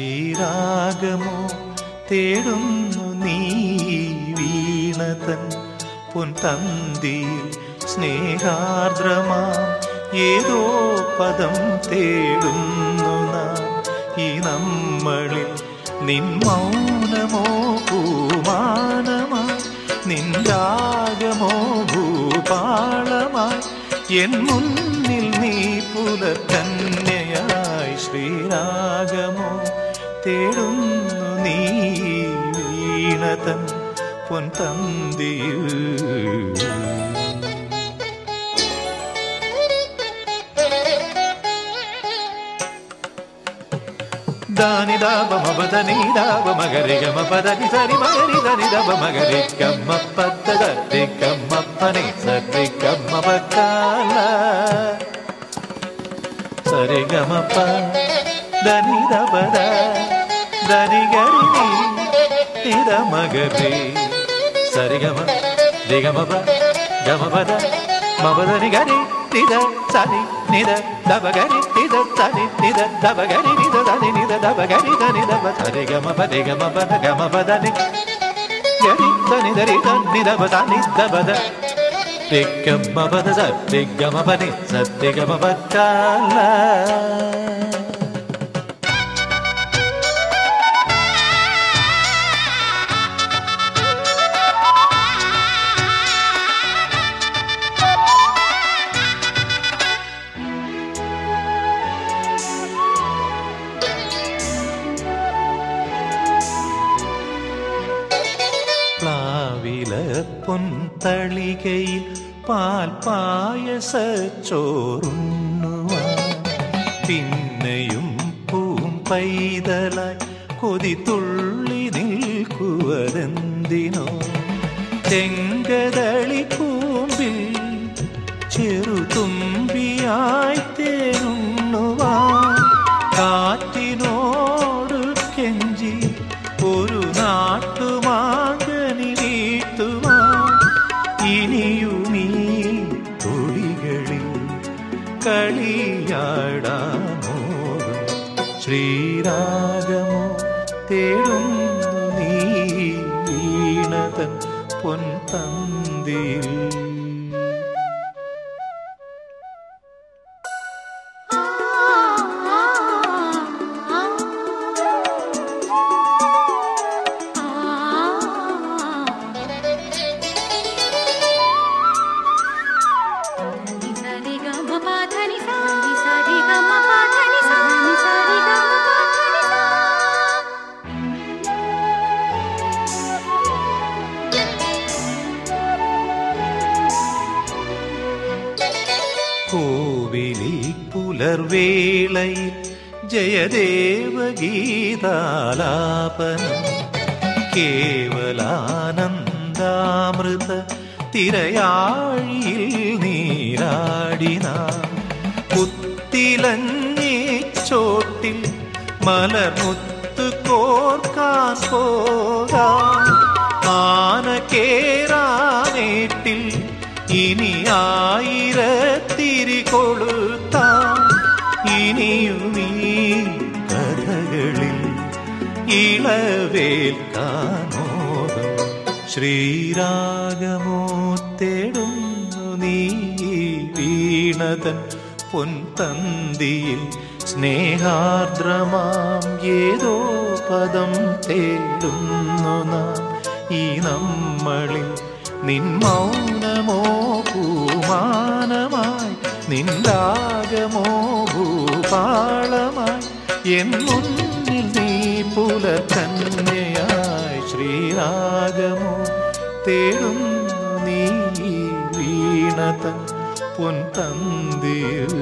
ശ്രീരാഗമോ തേടുന്നു നീ വീണതൻ പൊൻതന്തിയിൽ സ്നേഹാർദ്രമാം ഏതോ പദം തേടുന്നു നാം ഈ നമ്മളിൽ. നിൻ മൗനമോ പൂമാനമായി, നിൻ രാഗമോ ഭൂപാളമായി, എൻ മുന്നിൽ നീ പുലർക്കന്യയായി. ശ്രീരാഗമോ തേടുന്നു നീ വീണതൻ പൊൻതന്തിയിൽ. ದಾನಿ ದಾಬ ಮಬದನಿ ದಾಬ ಮಗರಿ ಗಮ ಪದನಿ ಸರಿ ಮಗರಿ ಧನಿ ದಬ ಮಗರಿ ಕಮ್ಮ ಪದ್ದರಿ ಕಮ್ಮಪ್ಪನಿ ಸರಿ ಕಮ್ಮ ಪಕ್ಕಾಲ ಸರಿ ಗಮಪ ಧನಿ ದಬದ ಧನಿ ಗರಿ ನಿದ ಮಗರಿ ಸರಿ ಗಮ ದಿಗಮಪ ಗಮಪದ ಮಬದನಿ ಗರಿ ನಿದ ಸನಿ ನಿದ ದಬಗರಿ ನಿದ ಸನಿ ನಿದ ದಬಗರಿ ನಿದ ಸನಿ ನಿದ ದಬಗರಿ ಧನಿ ದಬ ಸರಿ ಗಮ ಪದಿ ಗಮ ಪದ ಗಮ ಪದನಿ ಗರಿ ಧನಿ ಧರಿ ಧನಿ ದಬ ಸನಿ ದಬದ ದಿಗಮ ಪದ ಸರಿ ಗಮ ಪದಿ ಸತ್ಯ ಗಮ ಪಕ್ಕಾಲ. പ്ലാവില പൊൻതളികയിൽ പാൽ പായസച്ചോറുണ്ണുവാൻ പിന്നെയും പൂം പൈതലായി കൊതി തുള്ളി നിൽക്കുവതെന്തിനോ. ചെങ്കതളി കൂമ്പിൽ ചെറുതുമ്പിയായി തേനുണ്ണുവാൻ കാറ്റിനോട് കെഞ്ചി ഒരു നാട്ടുമാകനി വീട്ടുവാൻ ഇനിയുമീ തൊടികളിൽ കളിയാടാമോ. ശ്രീരാഗമോ തേടുന്നു നീ വീണതൻ പൊൻതന്തിയിൽ. കോവിലിൽ പുലർവേളയിൽ ജയദേവഗീതാലാപനം കേവലാനന്ദാമൃത തിരയാഴിയിൽ നീരാടിന പുത്തിലഞ്ഞി ചോട്ടിൽ മലർമുത്ത് കോർക്കാൻ പോകാം ആനക്കേറാനേട്ടിൽ ഇനി ആയിരത്തിരി കൊളുത്താം ഇനിയുമീ കഥകളിൽ ഇളവേൽക്കാനോദം. ശ്രീരാഗമോ തേടുന്നു നീ വീണതൻ പൊൻതന്തിയിൽ സ്നേഹാർദ്രമാം ഏതോ പദം തേടുന്നു നാം ഈ നമ്മളിൽ. നിൻ മൗനമോ പൂമാനമായി, നിൻ രാഗമോ ഭൂപാളമായി, എൻ മുന്നിൽ നീ പുലർക്കന്യയായി. ശ്രീരാഗമോ തേടുന്നു നീ വീണതൻ പൊൻതന്തിയിൽ